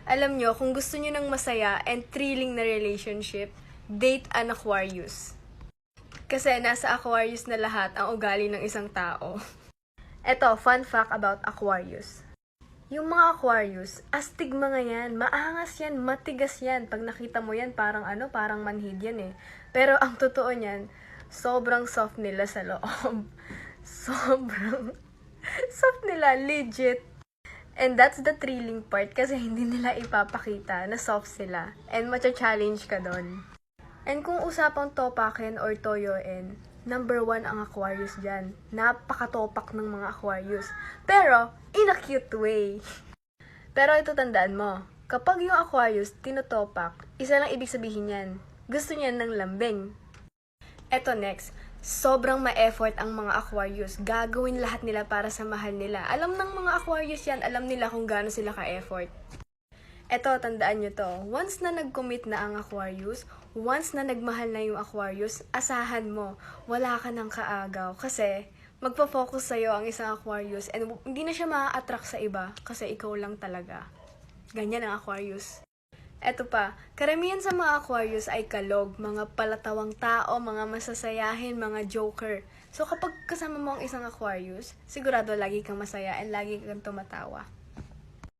Alam nyo, kung gusto nyo ng masaya and thrilling na relationship, date an Aquarius. Kasi nasa Aquarius na lahat ang ugali ng isang tao. Eto, fun fact about Aquarius. Yung mga Aquarius, astig mga yan, maangas yan, matigas yan. Pag nakita mo yan, parang parang manhid yan eh. Pero ang totoo niyan, sobrang soft nila sa loob. Sobrang soft nila, legit. And that's the thrilling part kasi hindi nila ipapakita na soft sila. And matcha-challenge ka doon. And kung usapang topakin or toyoin, number 1 ang Aquarius dyan. Napakatopak ng mga Aquarius. Pero, in a cute way. Pero ito tandaan mo, kapag yung Aquarius tinotopak, isa lang ibig sabihin yan. Gusto niya ng lambing. Eto next, sobrang ma-effort ang mga Aquarius. Gagawin lahat nila para sa mahal nila. Alam ng mga Aquarius yan, alam nila kung gaano sila ka-effort. Eto, tandaan nyo to. Once na nag-commit na ang Aquarius, once na nagmahal na yung Aquarius, asahan mo, wala ka ng kaagaw. Kasi, magpo-focus sa'yo ang isang Aquarius and hindi na siya ma-attract sa iba kasi ikaw lang talaga. Ganyan ang Aquarius. Eto pa, karamihan sa mga Aquarius ay kalog, mga palatawang tao, mga masasayahin, mga joker. So kapag kasama mo ang isang Aquarius, sigurado lagi kang masaya and lagi kang tumatawa.